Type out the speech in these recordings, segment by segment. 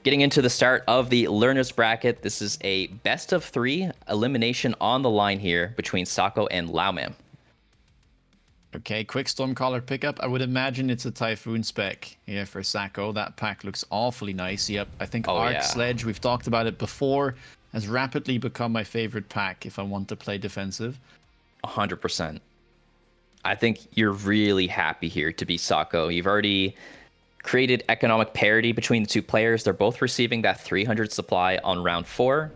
Getting into the start of the learner's bracket, this is a best of 3 elimination on the line here between Sako and Laomam. Okay, quick Stormcaller pickup. I would imagine it's a Typhoon spec here for Sako. That pack looks awfully nice. Yep, I think Arc Sledge, we've talked about it before, has rapidly become my favorite pack if I want to play defensive. 100%. I think you're really happy here to be Sako. You've already created economic parity between the two players. They're both receiving that 300 supply on round 4.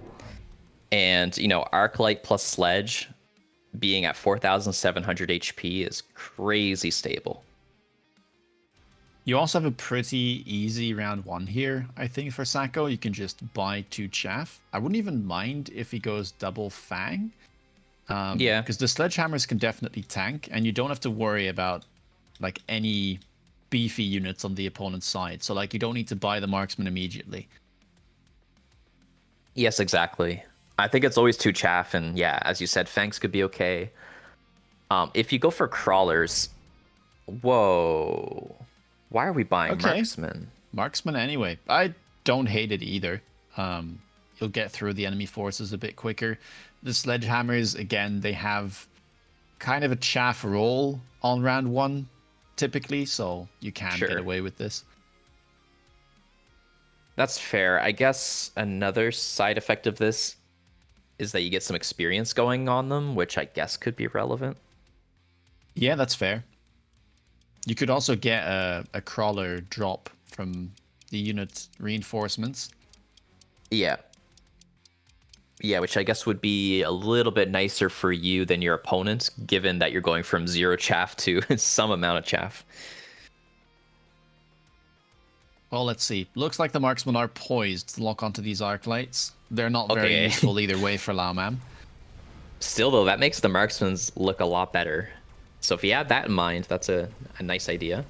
And, you know, Arclight plus Sledge being at 4,700 HP is crazy stable. You also have a pretty easy round 1 here, I think, for Sako. You can just buy 2 Chaff. I wouldn't even mind if he goes double Fang. Yeah. Because the Sledgehammers can definitely tank, and you don't have to worry about, like, any beefy units on the opponent's side. So, like, you don't need to buy the Marksman immediately. Yes, exactly. I think it's always 2 Chaff, and yeah, as you said, Fangs could be okay. If you go for Crawlers, whoa. Why are we buying Marksman? Marksman anyway. I don't hate it either. You'll get through the enemy forces a bit quicker. The Sledgehammers, again, they have kind of a chaff roll on round 1, typically, so you can get away with this. That's fair. I guess another side effect of this is that you get some experience going on them, which I guess could be relevant. Yeah, that's fair. You could also get a crawler drop from the unit reinforcements. Yeah. Yeah, which I guess would be a little bit nicer for you than your opponent, given that you're going from 0 chaff to some amount of chaff. Well, let's see. Looks like the Marksmen are poised to lock onto these arc lights. They're not very useful either way for Laomam. Still, though, that makes the Marksmans look a lot better. So if you have that in mind, that's a nice idea.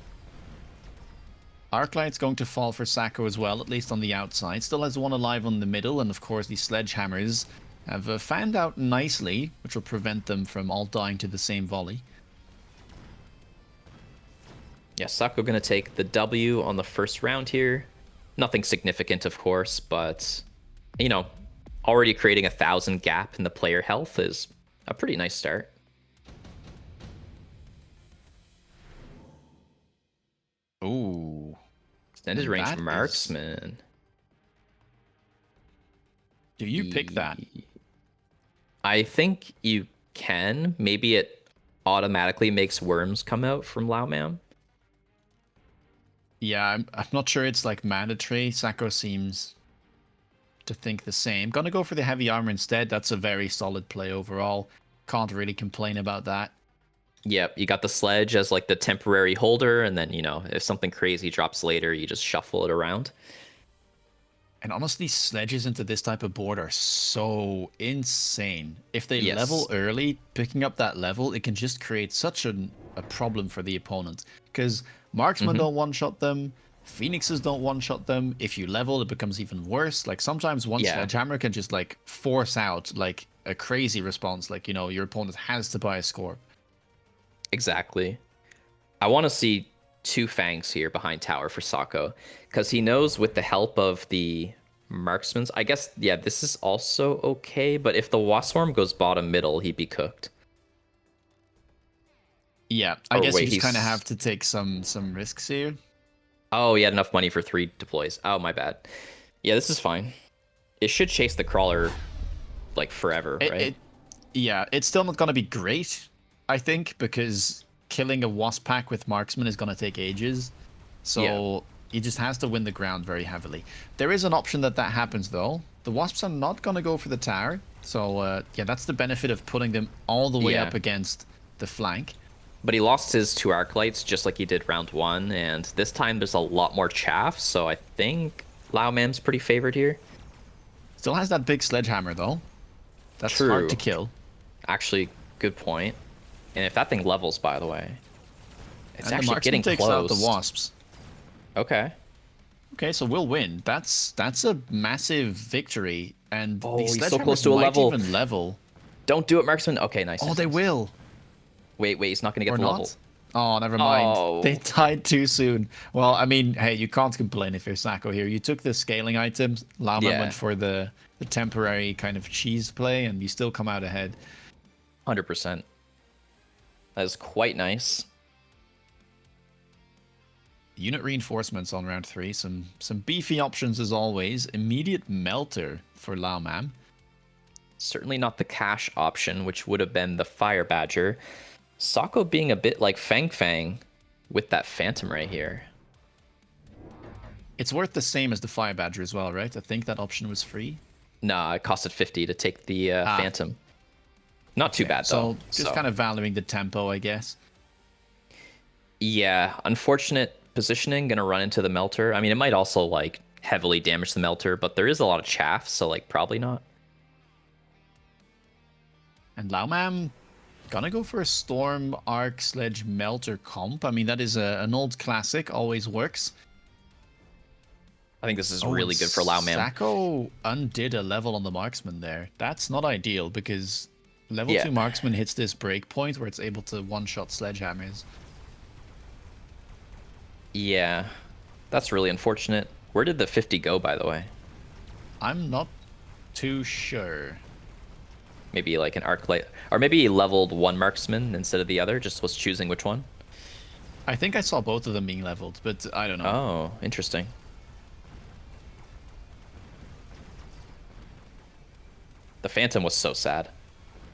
Arclight's going to fall for Sako as well, at least on the outside. Still has 1 alive on the middle, and of course the Sledgehammers have fanned out nicely, which will prevent them from all dying to the same volley. Yeah, Sako going to take the W on the first round here. Nothing significant, of course, but, you know, already creating 1,000 gap in the player health is a pretty nice start. Ooh. Extended range Marksman. Do you pick that? I think you can. Maybe it automatically makes worms come out from Laomam. Yeah, I'm not sure it's like mandatory. Sako seems to think the same. Gonna go for the heavy armor instead. That's a very solid play overall. Can't really complain about that. Yep, you got the Sledge as like the temporary holder, and then, you know, if something crazy drops later, you just shuffle it around. And honestly, Sledges into this type of board are so insane. If they level early, picking up that level, it can just create such a problem for the opponent. Because Marksmen don't one-shot them, Phoenixes don't one-shot them. If you level, it becomes even worse. Like, sometimes one Sledgehammer can just, like, force out, like, a crazy response. Like, you know, your opponent has to buy a score. Exactly. I want to see 2 Fangs here behind tower for Sako, because he knows with the help of the Marksmans, I guess, yeah, this is also okay, but if the Wasp Swarm goes bottom middle, he'd be cooked. Yeah, I guess you just kind of have to take some risks here. Oh, he had enough money for 3 deploys. Oh, my bad. Yeah, this is fine. It should chase the crawler, like, forever, right? Yeah, it's still not going to be great, I think, because killing a Wasp pack with Marksman is going to take ages. So he just has to win the ground very heavily. There is an option that happens, though. The Wasps are not going to go for the tower. So, yeah, that's the benefit of putting them all the way up against the flank. But he lost his 2 Arclights just like he did round 1, and this time there's a lot more chaff, so I think Laomam's pretty favored here. Still has that big Sledgehammer, though. That's hard to kill. Actually, good point. And if that thing levels, by the way, it's actually getting close. Takes out the Wasps. Okay. Okay, so we'll win. That's a massive victory, and he's so close to a level. Even level. Don't do it, Marksman. Okay, nice. Oh, they will. Wait, he's not going to get the level. Oh, never mind. They Oh, died too soon. Well, I mean, hey, you can't complain if you're Sacco here. You took the scaling items. Lauman went yeah, for the temporary kind of cheese play, and you still come out ahead. 100%. That is quite nice. Unit reinforcements on round 3. Some beefy options as always. Immediate melter for Laomam. Certainly not the cash option, which would have been the Fire Badger. Sako being a bit like Fang Fang with that Phantom right here. It's worth the same as the Fire Badger as well, right? I think that option was free. Nah, it costed 50 to take the Phantom. Not too bad, though. So just kind of valuing the tempo, I guess. Yeah, unfortunate positioning. Gonna run into the Melter. I mean, it might also, like, heavily damage the Melter, but there is a lot of chaff, so, like, probably not. And Laomam gonna go for a Storm Arc Sledge Melter comp. I mean, that is an old classic, always works. I think this is really good for Laomam. Sacco undid a level on the Marksman there. That's not ideal because level 2 Marksman hits this break point where it's able to one-shot Sledgehammers. Yeah, that's really unfortunate. Where did the 50 go, by the way? I'm not too sure. Maybe like an arc light, or maybe he leveled one marksman instead of the other, just was choosing which one. I think I saw both of them being leveled, but I don't know. Oh, interesting. The Phantom was so sad.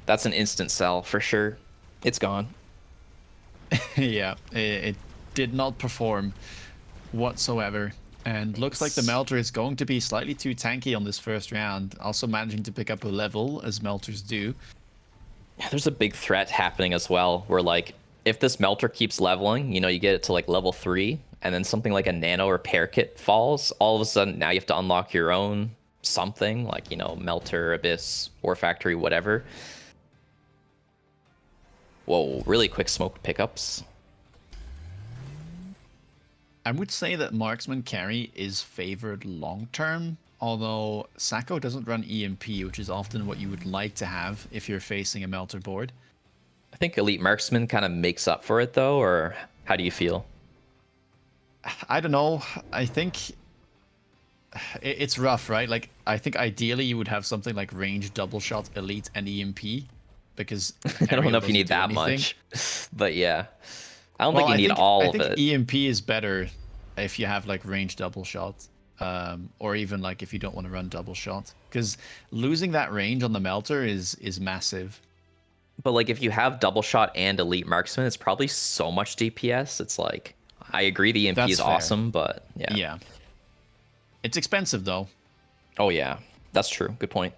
That's an instant sell for sure. It's gone. Yeah, it did not perform whatsoever. And looks like the Melter is going to be slightly too tanky on this first round. Also managing to pick up a level, as Melters do. Yeah, there's a big threat happening as well, where like, if this Melter keeps leveling, you know, you get it to like level 3, and then something like a Nano Repair Kit falls, all of a sudden now you have to unlock your own something, like, you know, Melter, Abyss, War Factory, whatever. Whoa, really quick smoke pickups. I would say that Marksman carry is favored long term, although Sacco doesn't run EMP, which is often what you would like to have if you're facing a Melter board. I think Elite Marksman kind of makes up for it, though, or how do you feel? I don't know. I think it's rough, right? Like, I think ideally you would have something like range, double shot, elite, and EMP, because I don't know if you need that much, but yeah. I don't think you need all of it. I think EMP is better if you have like range double shot, or even like if you don't want to run double shot, because losing that range on the Melter is massive. But like if you have double shot and elite marksman, it's probably so much DPS. It's like, I agree the EMP is awesome, but yeah. Yeah. It's expensive though. Oh yeah, that's true. Good point.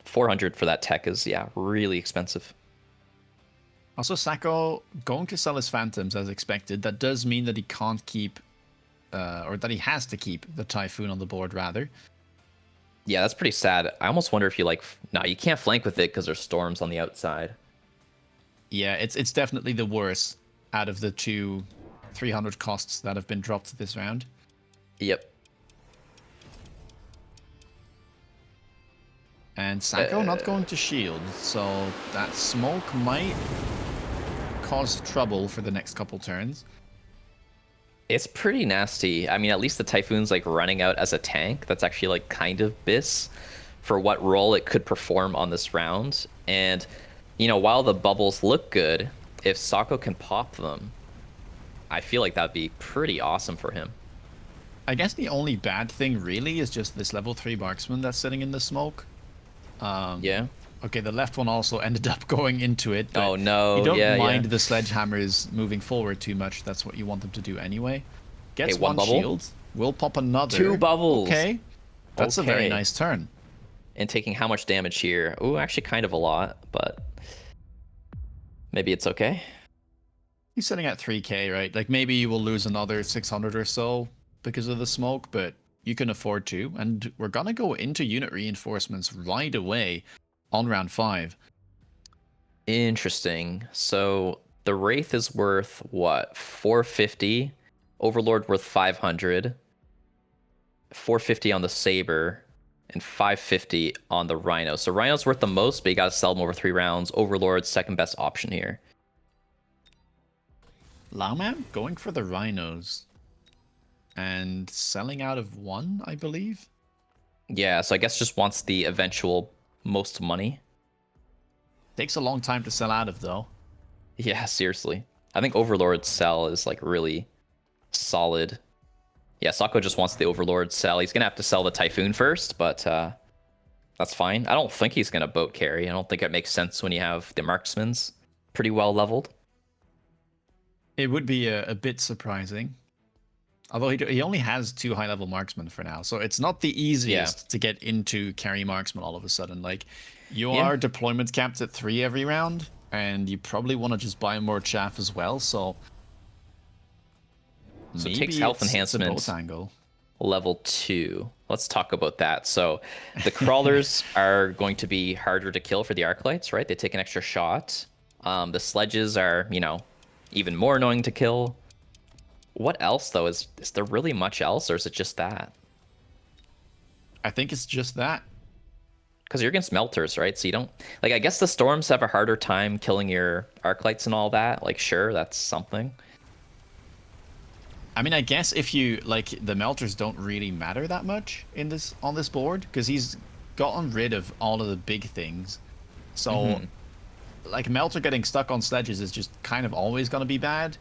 400 for that tech is, yeah, really expensive. Also, Sacco going to sell his Phantoms as expected. That does mean that he can't keep, or that he has to keep the Typhoon on the board, rather. Yeah, that's pretty sad. I almost wonder if you like, no, you can't flank with it because there's storms on the outside. Yeah, it's definitely the worst out of the two 300 costs that have been dropped this round. Yep. And Sacco not going to shield, so that smoke might cause trouble for the next couple turns. It's pretty nasty. I mean, at least the Typhoon's like running out as a tank. That's actually like kind of bis for what role it could perform on this round. And, you know, while the bubbles look good, if Sako can pop them, I feel like that'd be pretty awesome for him. I guess the only bad thing really is just this level 3 marksman that's sitting in the smoke. Yeah. Okay, the left one also ended up going into it. But oh no! You don't mind the sledgehammers moving forward too much. That's what you want them to do anyway. Gets one bubble. shield. Will pop another. 2 bubbles. Okay, that's a very nice turn. And taking how much damage here? Oh, actually, kind of a lot, but maybe it's okay. He's sitting at 3k, right? Like maybe you will lose another 600 or so because of the smoke, but you can afford to. And we're gonna go into unit reinforcements right away on round 5. Interesting. So the Wraith is worth what? 450. Overlord worth 500. 450 on the Saber, and 550 on the Rhino. So Rhino's worth the most, but you gotta sell them over 3 rounds. Overlord's second best option here. Laomam going for the rhinos. And selling out of one, I believe. Yeah, so I guess just wants the eventual most money. Takes a long time to sell out of, though. Yeah, seriously. I think Overlord sell is like really solid. Yeah, Sako just wants the Overlord sell. He's gonna have to sell the Typhoon first, but that's fine. I don't think he's gonna boat carry. I don't think it makes sense when you have the marksmans pretty well leveled. It would be a bit surprising. Although he only has 2 high-level marksmen for now, so it's not the easiest to get into carry marksman all of a sudden. Like, you Yeah. are deployment capped at 3 every round, and you probably want to just buy more chaff as well, so So it takes maybe health it's a both enhancement angle. level 2. Let's talk about that. So the crawlers are going to be harder to kill for the Arclights, right? They take an extra shot. The sledges are, even more annoying to kill. What else, though? Is there really much else, or is it just that? I think it's just that. Because you're against melters, right? So you don't... Like, I guess the storms have a harder time killing your Arclights and all that. Like, sure, that's something. I mean, I guess if you like, the melters don't really matter that much on this board because he's gotten rid of all of the big things. So, like, melter getting stuck on sledges is just kind of always going to be bad,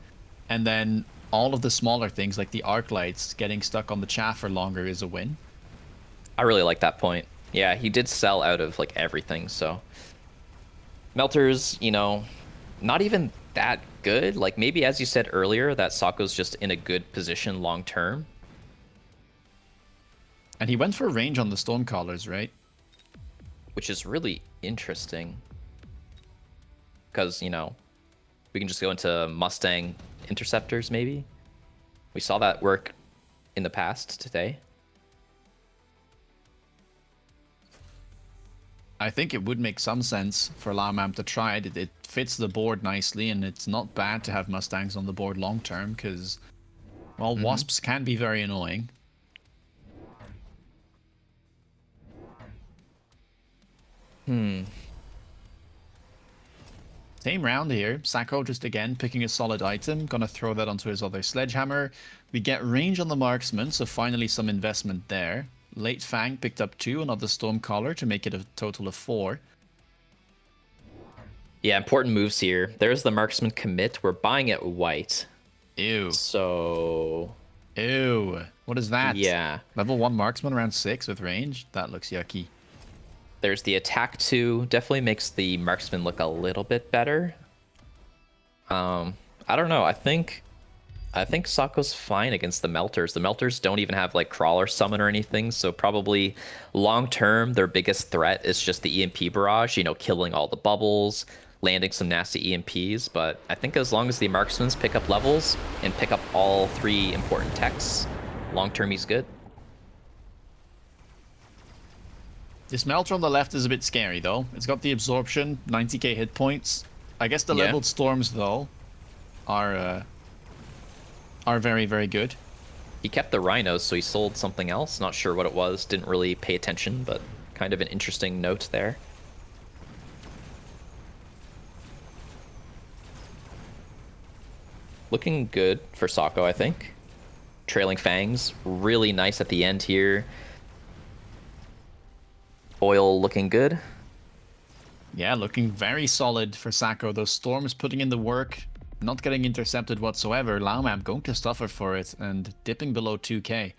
and then all of the smaller things like the arc lights getting stuck on the chaff for longer is a win. I really like that point. Yeah, he did sell out of, like, everything, so... Melters, not even that good. Like, maybe, as you said earlier, that Sako's just in a good position long term. And he went for range on the Stormcallers, right? Which is really interesting. Because, we can just go into Mustang interceptors, maybe. We saw that work in the past today. I think it would make some sense for Laomam to try it. It fits the board nicely, and it's not bad to have Mustangs on the board long term, because, well, Wasps can be very annoying. Same round here. Sako just again picking a solid item. Gonna throw that onto his other sledgehammer. We get range on the marksman, so finally some investment there. Late Fang picked up 2, another Stormcaller to make it a total of 4. Yeah, important moves here. There's the marksman commit. We're buying it white. Ew. So... Ew. What is that? Yeah. Level 1 marksman around 6 with range? That looks yucky. There's the attack 2. Definitely makes the marksman look a little bit better. I don't know. I think Sako's fine against the melters. The melters don't even have like crawler summon or anything, so probably long term their biggest threat is just the EMP barrage, killing all the bubbles, landing some nasty EMPs. But I think as long as the marksmans pick up levels and pick up all 3 important techs, long term he's good. This melter on the left is a bit scary though. It's got the absorption, 90k hit points. I guess the leveled storms though are very, very good. He kept the rhinos, so he sold something else. Not sure what it was. Didn't really pay attention, but kind of an interesting note there. Looking good for Sako, I think. Trailing Fangs, really nice at the end here. Oil looking good. Yeah, looking very solid for Sako. Those storms putting in the work, not getting intercepted whatsoever. Laomam going to suffer for it and dipping below 2k.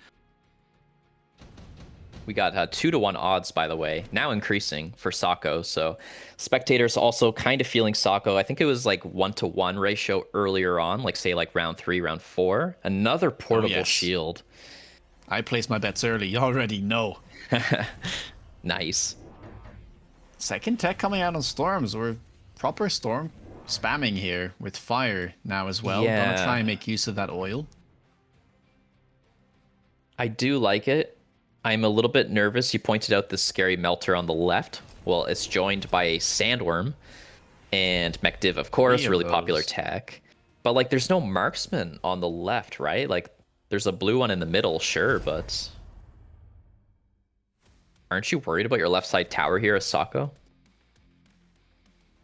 We got 2-to-1 odds, by the way, now increasing for Sako. So spectators also kind of feeling Sako. I think it was like 1-to-1 ratio earlier on, like say like round 3, round 4. Another portable shield. I placed my bets early. You already know. Nice. Second tech coming out on storms. We're proper storm spamming here with fire now as well. Yeah. Gonna try and make use of that oil. I do like it. I'm a little bit nervous. You pointed out the scary melter on the left. Well, it's joined by a sandworm and McDiv, of course, really popular tech. But like, there's no marksman on the left, right? Like, there's a blue one in the middle, sure, but aren't you worried about your left side tower here, Asako?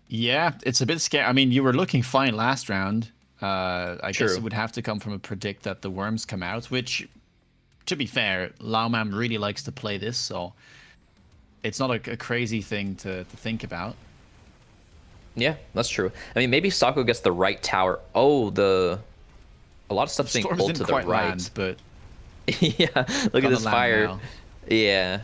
Yeah, it's a bit scary. I mean, you were looking fine last round. I guess it would have to come from a predict that the worms come out, which, to be fair, Xxlaomam really likes to play this, so it's not a crazy thing to think about. Yeah, that's true. I mean, maybe Sako gets the right tower. Oh, a lot of stuff's being Storms pulled didn't to the quite right. land, but Yeah, look at gonna this land fire. now. Yeah.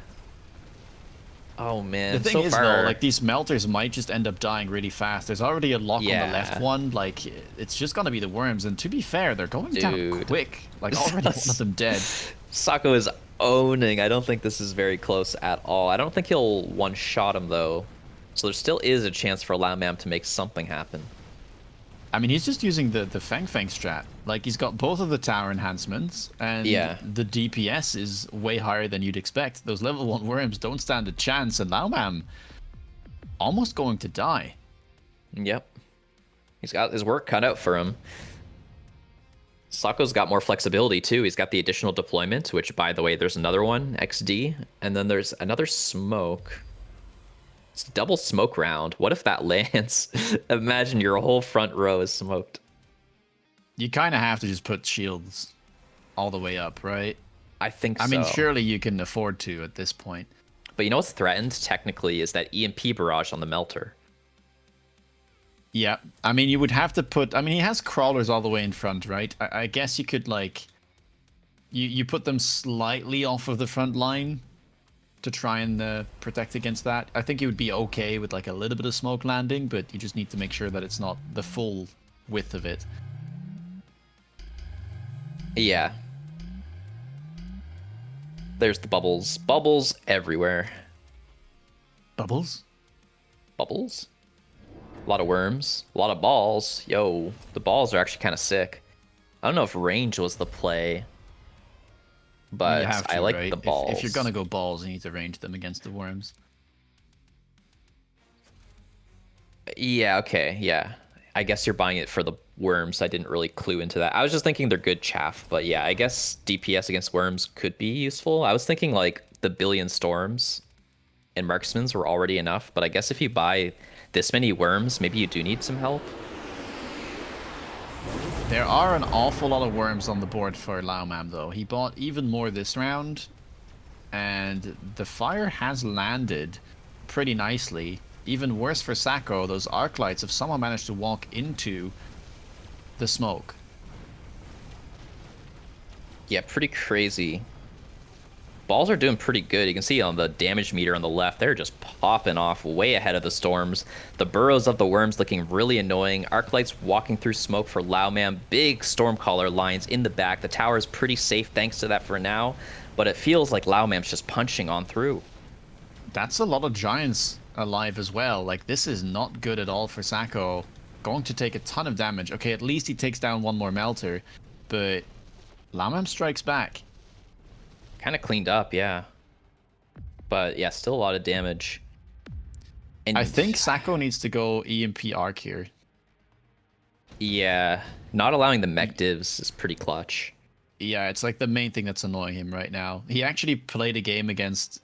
Oh man, The thing so is, far. though, like, these melters might just end up dying really fast. There's already a lock on the left Yeah, one. Like, it's just gonna be the worms. And to be fair, they're going down dude. quick. Like, already one of them dead. Sako is owning. I don't think this is very close at all. I don't think he'll one-shot him though. So there still is a chance for Xxlaomam to make something happen. I mean, he's just using the Fang Fang strat. Like, he's got both of the tower enhancements, and Yeah. the DPS is way higher than you'd expect. Those level 1 worms don't stand a chance, and Xxlaomam almost going to die. Yep. He's got his work cut out for him. Sako's got more flexibility too. He's got the additional deployment, which, by the way, there's another one, XD, and then there's another smoke. It's a double smoke round. What if that lands? Imagine your whole front row is smoked. You kind of have to just put shields all the way up, right? I think so. I mean, surely you can afford to at this point. But you know what's threatened, technically, is that EMP barrage on the melter. Yeah, I mean, you would have to put... I mean, he has crawlers all the way in front, right? I guess you could, like... You put them slightly off of the front line to try and protect against that. I think it would be okay with, like, a little bit of smoke landing, but you just need to make sure that it's not the full width of it. Yeah. There's the bubbles. Bubbles everywhere. Bubbles? Bubbles? A lot of worms. A lot of balls. Yo, the balls are actually kind of sick. I don't know if range was the play, but You have to, I like right? the balls. If you're gonna go balls, you need to range them against the worms. Yeah, okay, yeah. I guess you're buying it for the worms. I didn't really clue into that. I was just thinking they're good chaff, but yeah, I guess DPS against worms could be useful. I was thinking like the billion storms and marksmans were already enough, but I guess if you buy this many worms, maybe you do need some help. There are an awful lot of worms on the board for Xxlaomam, though. He bought even more this round, and the fire has landed pretty nicely. Even worse for Sako, those arc lights have somehow managed to walk into the smoke. Yeah, pretty crazy. Balls are doing pretty good. You can see on the damage meter on the left, they're just popping off way ahead of the storms. The burrows of the worms looking really annoying. Arc lights walking through smoke for Xxlaomam. Big stormcaller lines in the back. The tower is pretty safe thanks to that for now, but it feels like Xxlaomam's just punching on through. That's a lot of giants alive as well. Like, this is not good at all for Sako. Going to take a ton of damage. Okay, at least he takes down one more melter, but Xxlaomam strikes back. Kind of cleaned up, yeah. But yeah, still a lot of damage. And I think Sako needs to go EMP arc here. Yeah, not allowing the mech divs is pretty clutch. Yeah, it's like the main thing that's annoying him right now. He actually played a game against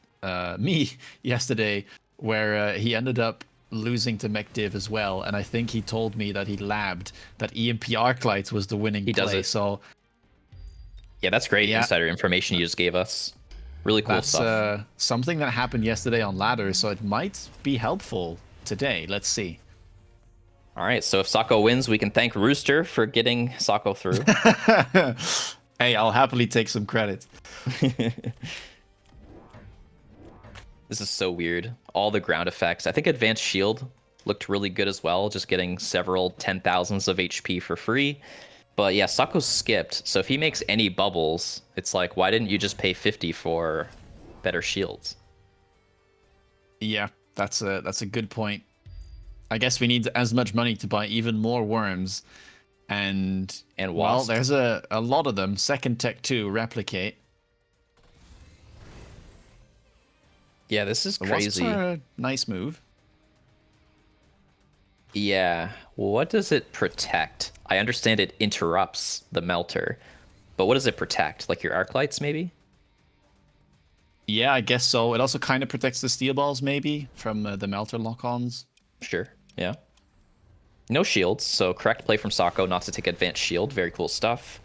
me yesterday where he ended up losing to mech div as well, and I think he told me that he labbed that EMP arc lights was the winning play. Does it. So yeah, that's great insider information you just gave us. Really cool stuff. That's something that happened yesterday on ladder, so it might be helpful today. Let's see. All right, so if Sako wins, we can thank Rooster for getting Sako through. Hey, I'll happily take some credit. This is so weird. All the ground effects. I think Advanced Shield looked really good as well, just getting several 10,000s of HP for free. But yeah, Sako skipped, so if he makes any bubbles, it's like, why didn't you just pay 50 for better shields? Yeah, that's a good point. I guess we need as much money to buy even more worms. And well, Wasp. there's a lot of them. Second tech 2, replicate. Yeah, this is The wasps crazy. are a nice move. Yeah, what does it protect? I understand it interrupts the melter, but what does it protect? Like your arc lights, maybe? Yeah, I guess so. It also kind of protects the steel balls, maybe, from the melter lock-ons. Sure, yeah. No shields, so correct play from Sako not to take advanced shield. Very cool stuff.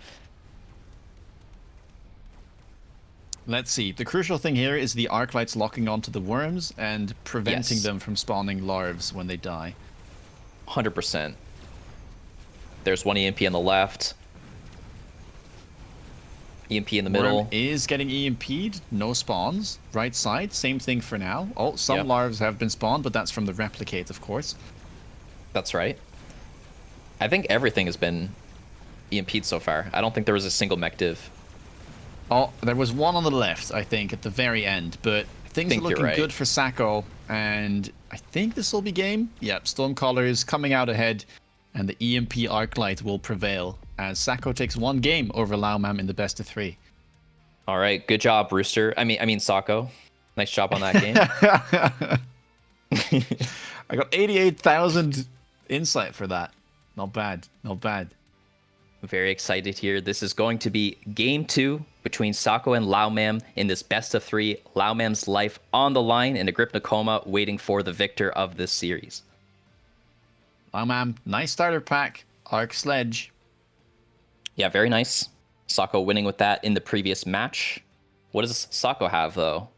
Let's see. The crucial thing here is the arc lights locking onto the worms and preventing Yes. them from spawning larves when they die. 100%. There's one EMP on the left. EMP in the middle. Worm is getting EMP'd. No spawns. Right side, same thing for now. Oh, some larves have been spawned, but that's from the replicate, of course. That's right. I think everything has been EMP'd so far. I don't think there was a single mech div. Oh, there was one on the left, I think, at the very end, but things are looking good for Sako, and I think this will be game. Yep, Stormcaller is coming out ahead, and the EMP Arclight will prevail, as Sako takes one game over Xxlaomam in the best of 3. All right, good job, Rooster. I mean, Sako. Nice job on that game. I got 88,000 insight for that. Not bad, not bad. Very excited here. This is going to be game 2 between Sako and Xxlaomam in this best of 3. Xxlaomam's life on the line in a grip Nakoma, waiting for the victor of this series. Xxlaomam, nice starter pack. Arc Sledge. Yeah, very nice. Sako winning with that in the previous match. What does Sako have, though?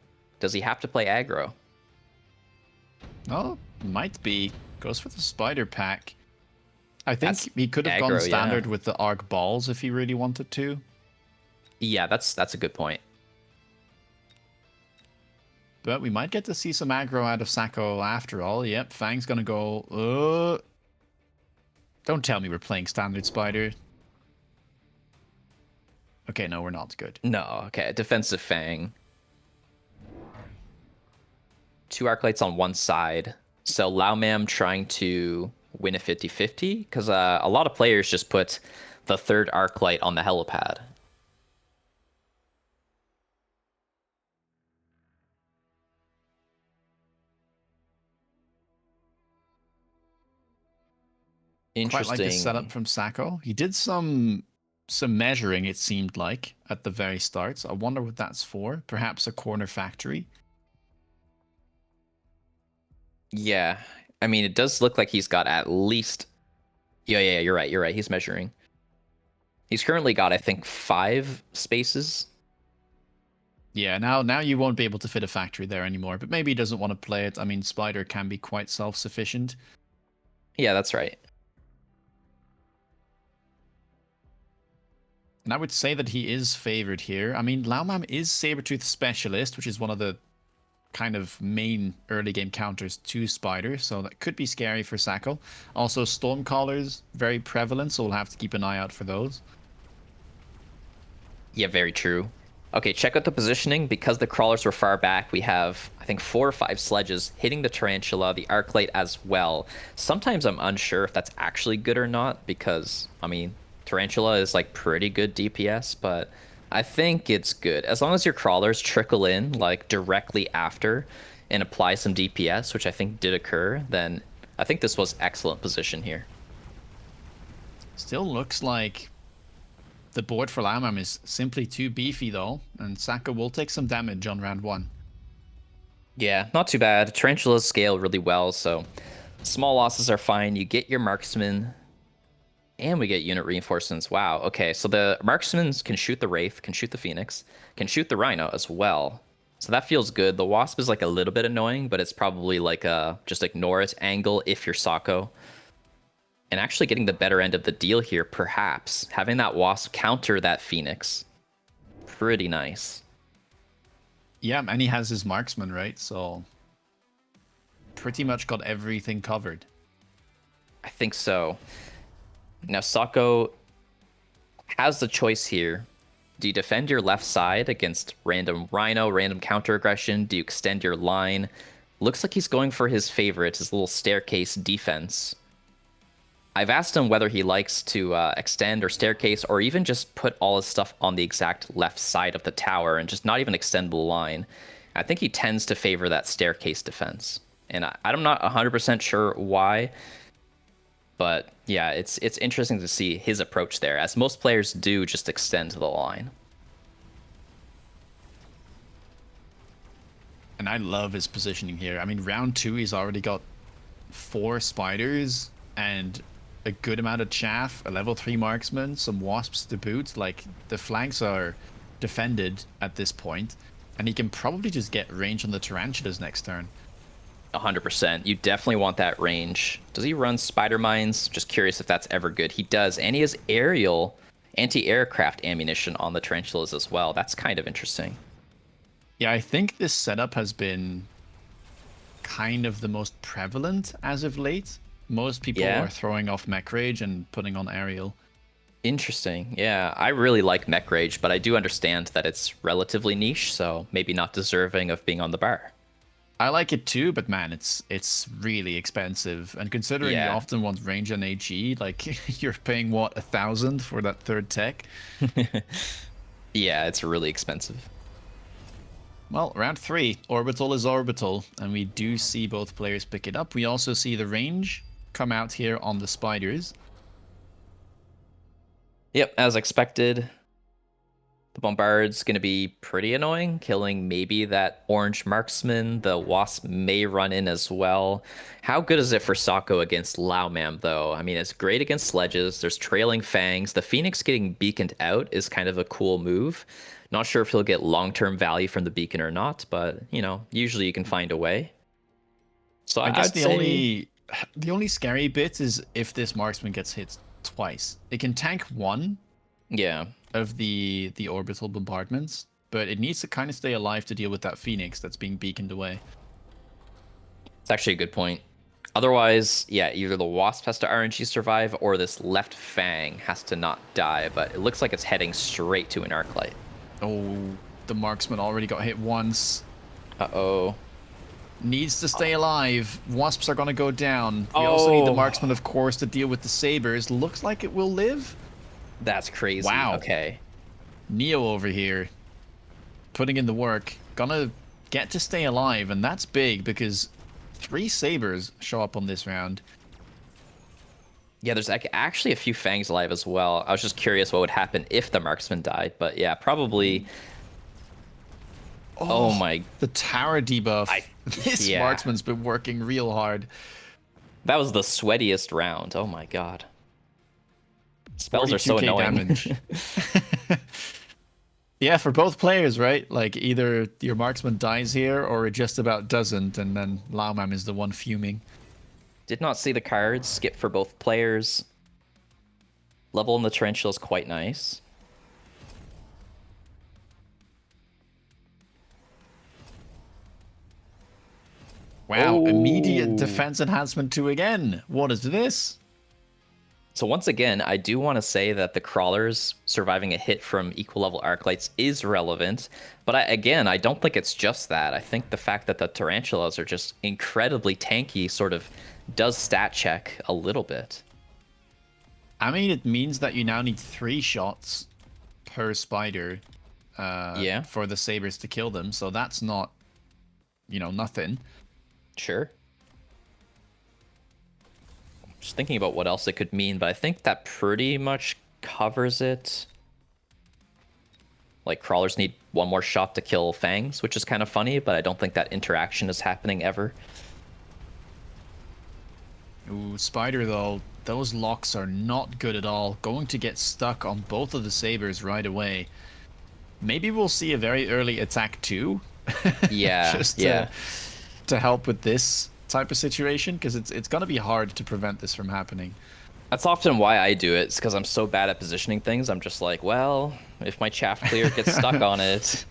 Does he have to play aggro? Oh, might be. Goes for the spider pack. I think That's he could have aggro, gone standard yeah. with the arc balls if he really wanted to. Yeah, that's a good point. But we might get to see some aggro out of Sako after all. Yep, Fang's gonna go... Don't tell me we're playing standard spider. Okay, no, we're not. Good. No, okay. Defensive Fang. 2 Arclights on one side. So Xxlaomam trying to win a 50-50, because a lot of players just put the 3rd Arclight on the helipad. Interesting. Quite like the setup from Sako. He did some measuring, it seemed like, at the very start. So I wonder what that's for. Perhaps a corner factory. Yeah. I mean, it does look like he's got at least... Yeah, you're right. He's measuring. He's currently got, I think, 5 spaces. Yeah, now you won't be able to fit a factory there anymore. But maybe he doesn't want to play it. I mean, Spider can be quite self-sufficient. Yeah, that's right. And I would say that he is favored here. I mean, Xxlaomam is Sabertooth Specialist, which is one of the kind of main early game counters to Spider, so that could be scary for Sako. Also, Stormcallers, very prevalent, so we'll have to keep an eye out for those. Yeah, very true. Okay, check out the positioning. Because the crawlers were far back, we have, I think, 4 or 5 sledges hitting the Tarantula, the Arclight as well. Sometimes I'm unsure if that's actually good or not, because, I mean, Tarantula is like pretty good DPS, but I think it's good. As long as your crawlers trickle in like directly after and apply some DPS, which I think did occur, then I think this was excellent position here. Still looks like the board for Xxlaomam is simply too beefy though, and Sako will take some damage on round 1. Yeah, not too bad. Tarantulas scale really well, so small losses are fine. You get your marksman, and we get unit reinforcements. Wow, okay, so the marksmen can shoot the Wraith, can shoot the Phoenix, can shoot the Rhino as well. So that feels good. The Wasp is like a little bit annoying, but it's probably like a just ignore it angle if you're Sako. And actually getting the better end of the deal here, perhaps. Having that Wasp counter that Phoenix. Pretty nice. Yeah, and he has his marksman, right? So pretty much got everything covered. I think so. Now, Sako has the choice here. Do you defend your left side against random Rhino, random counter aggression? Do you extend your line? Looks like he's going for his favorite, his little staircase defense. I've asked him whether he likes to extend or staircase, or even just put all his stuff on the exact left side of the tower and just not even extend the line. I think he tends to favor that staircase defense. And I'm not 100% sure why. But yeah, it's interesting to see his approach there, as most players do just extend to the line. And I love his positioning here. I mean, round 2, he's already got 4 spiders, and a good amount of chaff, a level 3 marksman, some wasps to boot. Like, the flanks are defended at this point, and he can probably just get range on the tarantulas next turn. 100%. You definitely want that range. Does he run spider mines? Just curious if that's ever good. He does, and he has aerial anti-aircraft ammunition on the tarantulas as well. That's kind of interesting. Yeah, I think this setup has been kind of the most prevalent as of late. Most people are throwing off Mech Rage and putting on aerial. Interesting. Yeah, I really like Mech Rage, but I do understand that it's relatively niche, so maybe not deserving of being on the bar. I like it too, but man, it's really expensive. And considering you often want range and AG, like you're paying what, 1,000 for that third tech? Yeah, it's really expensive. Well, round 3, orbital is orbital, and we do see both players pick it up. We also see the range come out here on the spiders. Yep, as expected. The Bombard's going to be pretty annoying, killing maybe that orange marksman. The Wasp may run in as well. How good is it for Sako against Xxlaomam, though? I mean, it's great against sledges. There's trailing fangs. The Phoenix getting beaconed out is kind of a cool move. Not sure if he'll get long-term value from the beacon or not, but, you know, usually you can find a way. So I guess the only scary bit is if this marksman gets hit twice. It can tank one. Yeah. Of the orbital bombardments, but it needs to kind of stay alive to deal with that Phoenix that's being beaconed away. It's actually a good point. Otherwise, yeah, either the Wasp has to RNG survive or this left Fang has to not die, but it looks like it's heading straight to an Arclight. Oh, the marksman already got hit once. Uh-oh. Needs to stay alive. Wasps are going to go down. We also need the marksman, of course, to deal with the sabers. Looks like it will live. That's crazy. Wow. Okay. Neo over here, putting in the work. Gonna get to stay alive, and that's big because 3 sabers show up on this round. Yeah, there's actually a few fangs alive as well. I was just curious what would happen if the marksman died, but yeah, probably. Oh my. The tower debuff. This marksman's been working real hard. That was the sweatiest round. Oh my god. Spells are so annoying. Damage. Yeah, for both players, right? Like either your marksman dies here or it just about doesn't, and then Xxlaomam is the one fuming. Did not see the cards. Skip for both players. Level in the tarantula is quite nice. Wow, immediate defense enhancement 2 again. What is this? So once again, I do want to say that the crawlers surviving a hit from equal level Arclights is relevant, but I don't think it's just that. I think the fact that the tarantulas are just incredibly tanky sort of does stat check a little bit. I mean, it means that you now need 3 shots per spider for the sabers to kill them, so that's not, nothing. Sure. Just thinking about what else it could mean, but I think that pretty much covers it. Like, crawlers need 1 more shot to kill fangs, which is kind of funny, but I don't think that interaction is happening ever. Ooh, spider though, those locks are not good at all. Going to get stuck on both of the sabers right away. Maybe we'll see a very early attack too. Yeah, Just to help with this type of situation, because it's gonna be hard to prevent this from happening. That's often why I do it. It's because I'm so bad at positioning things. I'm just like, well, if my chaff clear gets stuck on it.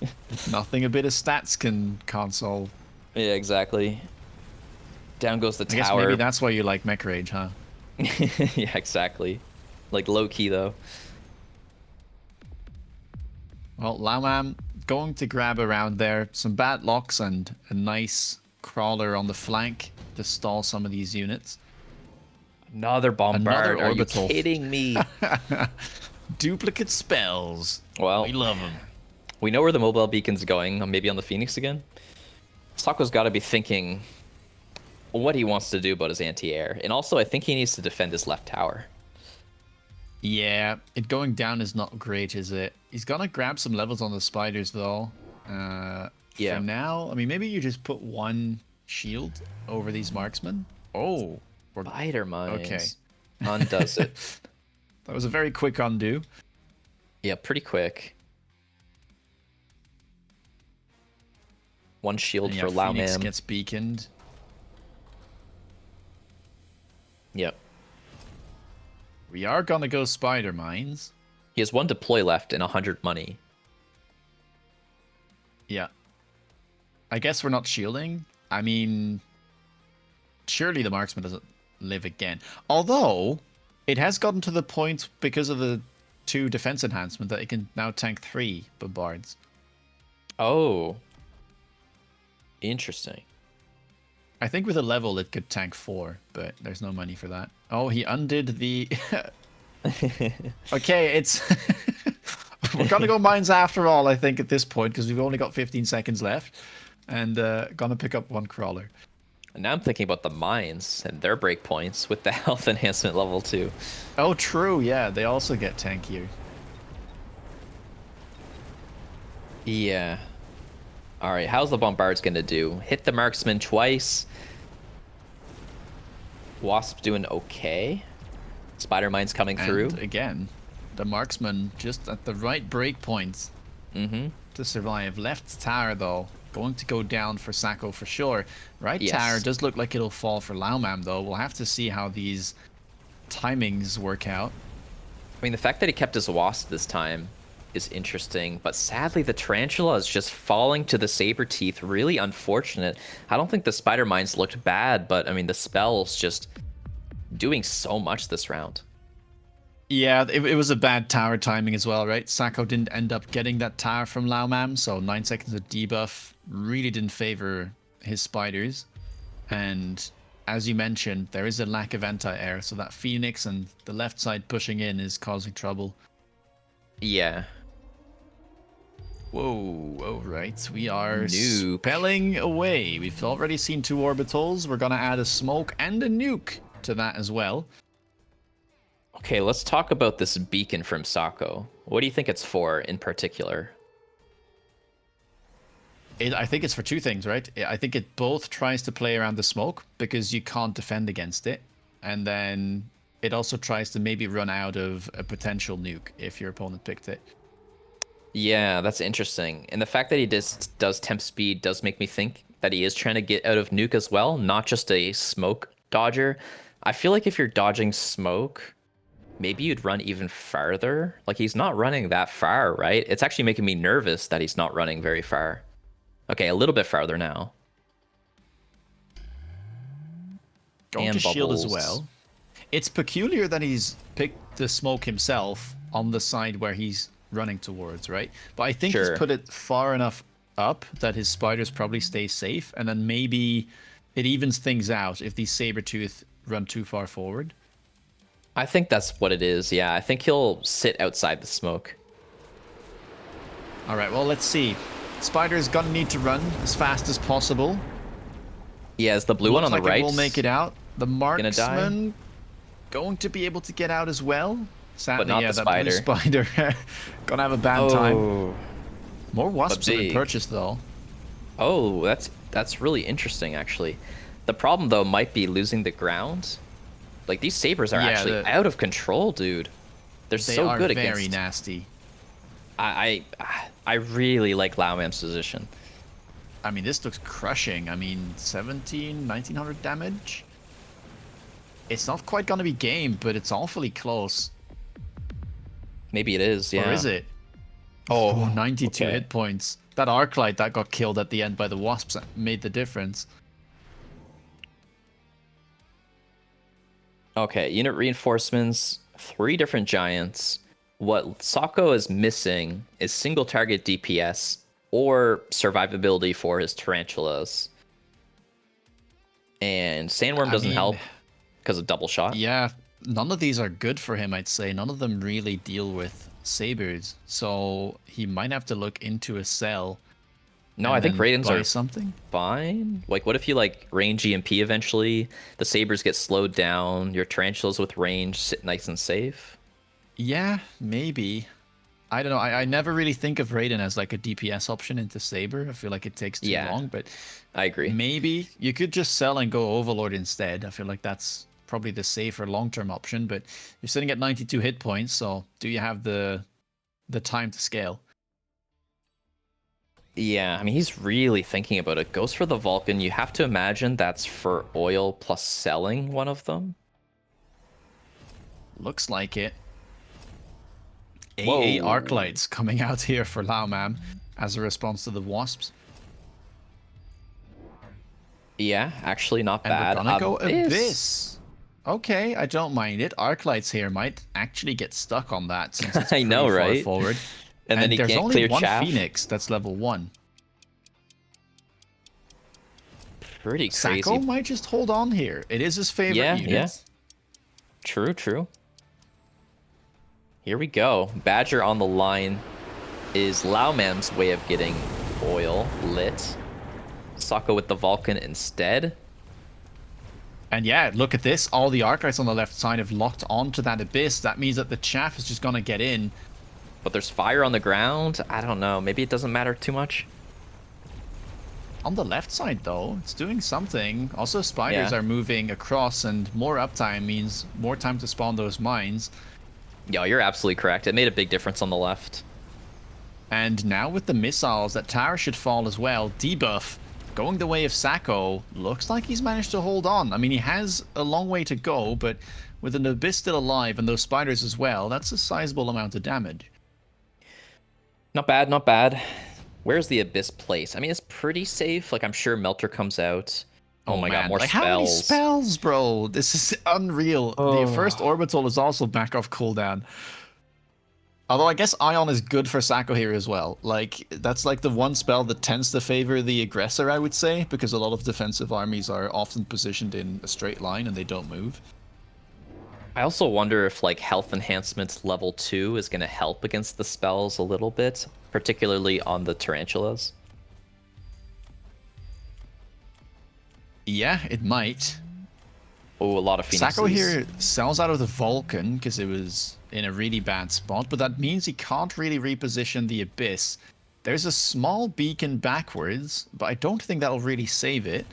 Nothing a bit of stats can console. Yeah, exactly. Down goes the I guess tower. maybe that's why you like Mech Rage, huh? Yeah, exactly. Like, low key though. Well, Xxlaomam going to grab around there. Some bad locks and a nice crawler on the flank to stall some of these units. Another bombard. Another orbital. Are you kidding me? Duplicate spells. Well, we love them. We know where the mobile beacon's going. Maybe on the Phoenix again. Sako's got to be thinking what he wants to do about his anti-air. And also, I think he needs to defend his left tower. Yeah, it going down is not great, is it? He's gonna grab some levels on the spiders, though. For now, I mean, maybe you just put 1 shield over these marksmen. Oh, Spider mines. Okay. Undoes it. That was a very quick undo. Yeah, pretty quick. One shield And for Phoenix Xxlaomam. gets beaconed. Yep. We are gonna go spider mines. He has one deploy left and 100 money. Yeah. I guess we're not shielding. I mean, surely the marksman doesn't live again. Although, it has gotten to the point because of the 2 defense enhancement that it can now tank 3 bombards. Oh. Interesting. I think with a level it could tank 4, but there's no money for that. Oh, he undid the... Okay, it's... We're gonna go mines after all, I think, at this point, because we've only got 15 seconds left. And gonna pick up 1 crawler. And now I'm thinking about the mines and their breakpoints with the health enhancement level 2. Oh, true, yeah, they also get tankier. Yeah. Alright, how's the Bombard's gonna do? Hit the marksman twice. Wasp doing okay. Spider mine's coming through. And again, the marksman just at the right breakpoints to survive. Left tower, though, going to go down for Sacco for sure. Right tower does look like it'll fall for Xxlaomam, though. We'll have to see how these timings work out. I mean, the fact that he kept his Wasp this time is interesting, but sadly the Tarantula is just falling to the Saber Teeth. Really unfortunate. I don't think the Spider Mines looked bad, but I mean, the spell's just doing so much this round. Yeah, it was a bad tower timing as well, right? Sacco didn't end up getting that tower from Xxlaomam, so 9 seconds of debuff really didn't favor his spiders. And as you mentioned, there is a lack of anti-air, so that Phoenix and the left side pushing in is causing trouble. Yeah. Whoa, all right. We are Nuke. spelling away. We've already seen 2 orbitals. We're going to add a smoke and a nuke to that as well. Okay, let's talk about this beacon from Sacco. What do you think it's for in particular? I think it's for 2 things, right? I think it both tries to play around the smoke because you can't defend against it. And then it also tries to maybe run out of a potential nuke if your opponent picked it. Yeah, that's interesting. And the fact that he does temp speed does make me think that he is trying to get out of nuke as well, not just a smoke dodger. I feel like if you're dodging smoke, maybe you'd run even farther. Like, he's not running that far, right? It's actually making me nervous that he's not running very far. Okay, a little bit farther now. Going And to shield as bubbles. well. It's peculiar that he's picked the smoke himself on the side where he's running towards, right? But I think he's put it far enough up that his spiders probably stay safe, and then maybe it evens things out if these saber-tooth run too far forward. I think that's what it is, yeah. I think he'll sit outside the smoke. All right, well, let's see. Spider's gonna need to run as fast as possible. Yeah, is the blue one on the right? It will make it out. The marksman going to be able to get out as well. Sadly, but not the spider. That blue spider gonna have a bad time. More wasps have been purchased, though. Oh, that's really interesting, actually. The problem, though, might be losing the ground. Like, these sabers are actually out of control, dude. They're so good against... They are very nasty. I really like Xxlaomam's position. I mean, this looks crushing. I mean, 1900 damage. It's not quite gonna be game, but it's awfully close. Maybe it is, yeah. Or is it? Oh, 92 hit points. That Arclight that got killed at the end by the Wasps made the difference. Okay, unit reinforcements, 3 different giants. What Sacco is missing is single target DPS or survivability for his tarantulas. And Sandworm doesn't help because of double shot. Yeah, none of these are good for him, I'd say. None of them really deal with sabers. So he might have to look into a cell. No, I think Raidens are something fine. Like, what if you like range EMP eventually? The sabers get slowed down. Your tarantulas with range sit nice and safe. Yeah, maybe. I don't know. I never really think of Raiden as like a DPS option into Saber. I feel like it takes too long, but I agree. Maybe you could just sell and go Overlord instead. I feel like that's probably the safer long-term option, but you're sitting at 92 hit points, so do you have the time to scale? Yeah, I mean, he's really thinking about it. Goes for the Vulcan. You have to imagine that's for oil plus selling one of them. Looks like it. AA Whoa. Arclights coming out here for Xxlaomam as a response to the Wasps. Yeah, actually not And bad. we're gonna go Abyss. Okay, I don't mind it. Arclights here might actually get stuck on that since it's I pretty know, far right? forward. And then he there's can't only clear one chaff. Phoenix that's level 1. Pretty crazy. Sacco might just hold on here. It is his favorite unit. Yeah. True, true. Here we go. Badger on the line is Xxlaomam's way of getting oil lit. Sacco with the Vulcan instead. And yeah, look at this. All the Arclights on the left side have locked onto that Abyss. That means that the chaff is just going to get in. But there's fire on the ground. I don't know. Maybe it doesn't matter too much. On the left side, though, it's doing something. Also, spiders are moving across, and more uptime means more time to spawn those mines. Yo, you're absolutely correct. It made a big difference on the left. And now with the missiles, that tower should fall as well. Debuff going the way of Sacco. Looks like he's managed to hold on. I mean, he has a long way to go, but with an Abyss still alive and those spiders as well, that's a sizable amount of damage. Not bad, not bad. Where's the Abyss place? I mean, it's pretty safe. Like, I'm sure Melter comes out. Oh my god, more like, spells. How many spells, bro? This is unreal. Oh. The first orbital is also back off cooldown. Although I guess Ion is good for Sacco here as well. Like, that's like the one spell that tends to favor the aggressor, I would say, because a lot of defensive armies are often positioned in a straight line and they don't move. I also wonder if, like, health enhancements level 2 is going to help against the spells a little bit, particularly on the tarantulas. Yeah, it might. Oh, a lot of Phoenixes. Sacco here sells out of the Vulcan because it was in a really bad spot, but that means he can't really reposition the Abyss. There's a small beacon backwards, but I don't think that'll really save it.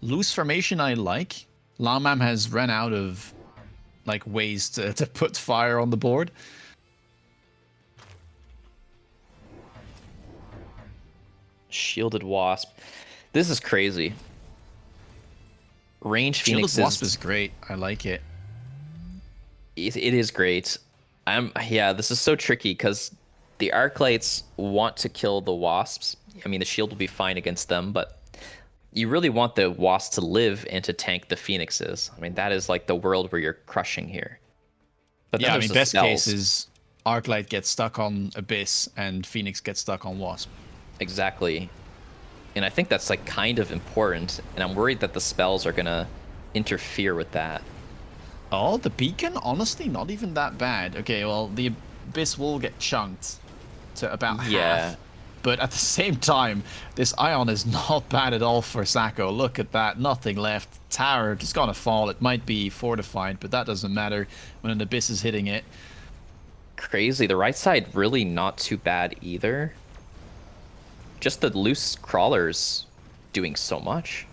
Loose formation I like. Xxlaomam has run out of like ways to put fire on the board. Shielded Wasp. This is crazy. Range Phoenix Shielded Wasp is great. I like it. It is great. Yeah, this is so tricky because the Arclights want to kill the Wasps. I mean, the shield will be fine against them, but you really want the Wasps to live and to tank the Phoenixes. I mean, that is like the world where you're crushing here. But yeah, I mean, best spells. case is Arclight gets stuck on Abyss and Phoenix gets stuck on Wasp. Exactly. And I think that's like kind of important, and I'm worried that the spells are gonna interfere with that. Oh, the beacon? Honestly, not even that bad. Okay, well, the Abyss will get chunked to about half. But at the same time, this Ion is not bad at all for Sacco. Look at that, nothing left. Tower just gonna fall. It might be fortified, but that doesn't matter when an Abyss is hitting it. Crazy. The right side really not too bad either. Just the loose crawlers doing so much.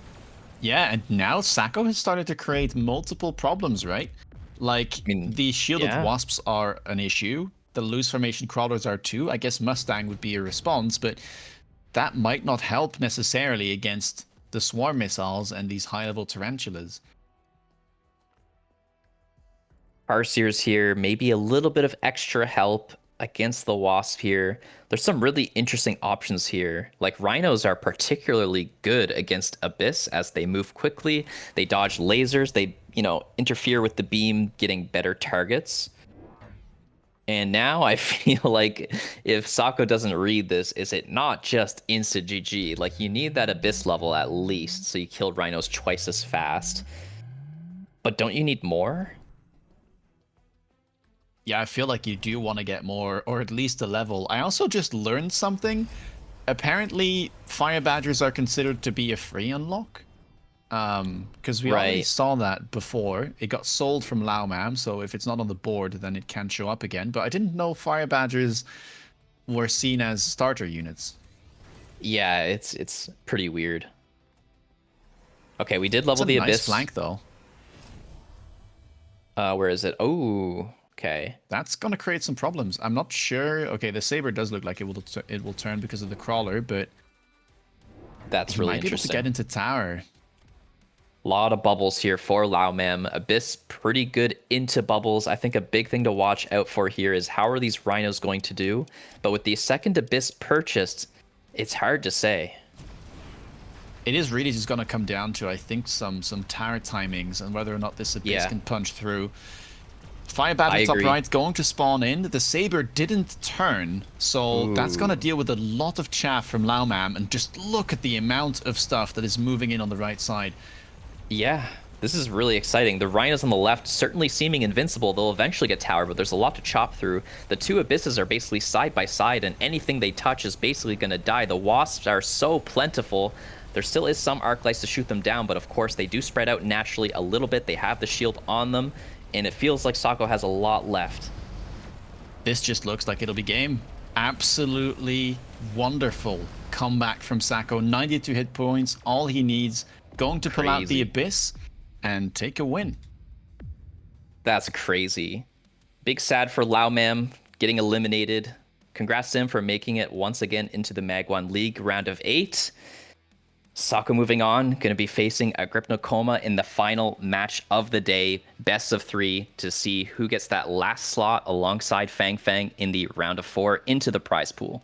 Yeah, and now Sacco has started to create multiple problems, right? Like, I mean, the shielded yeah. Wasps are an issue. The loose formation crawlers are too. I guess Mustang would be a response, but that might not help necessarily against the swarm missiles and these high-level tarantulas. Farseers here, maybe a little bit of extra help against the Wasp here. There's some really interesting options here. Like, Rhinos are particularly good against Abyss as they move quickly. They dodge lasers. They, interfere with the beam, getting better targets. And now I feel like if Sacco doesn't read this, is it not just instant GG? Like, you need that Abyss level at least, so you kill Rhinos twice as fast. But don't you need more? Yeah, I feel like you do want to get more, or at least a level. I also just learned something. Apparently, Fire Badgers are considered to be a free unlock. Because we already saw that before. It got sold from Xxlaomam, so if it's not on the board, then it can show up again. But I didn't know Fire Badgers were seen as starter units. Yeah, it's pretty weird. Okay, we did level the Nice Abyss. flank, though. Where is it? Oh, okay. That's going to create some problems. I'm not sure. Okay, the Saber does look like it will turn because of the crawler, but That's he really might be able to get interesting. into tower. A lot of bubbles here for Xxlaomam. Abyss pretty good into bubbles. I think a big thing to watch out for here is how are these rhinos going to do? But with the second Abyss purchased, it's hard to say. It is really just going to come down to, I think, some tower timings and whether or not this Abyss can punch through. Fire Battle top right, going to spawn in. The Saber didn't turn, so that's going to deal with a lot of chaff from Xxlaomam. And just look at the amount of stuff that is moving in on the right side. Yeah, this is really exciting. The rhinos on the left certainly seeming invincible. They'll eventually get tower, but there's a lot to chop through. The two abysses are basically side by side, and anything they touch is basically going to die. The wasps are so plentiful. There still is some arc lights to shoot them down, but of course they do spread out naturally a little bit. They have the shield on them, and it feels like Sako has a lot left. This just looks like it'll be game. Absolutely wonderful comeback from Sako. 92 hit points, all he needs. Going to pull out the Abyss and take a win. That's crazy. Big sad for Xxlaomam getting eliminated. Congrats to him for making it once again into the MAG1 League round of 8. Sako moving on, going to be facing Xxlaomam in the final match of the day, best of 3, to see who gets that last slot alongside Fang Fang in the round of 4 into the prize pool.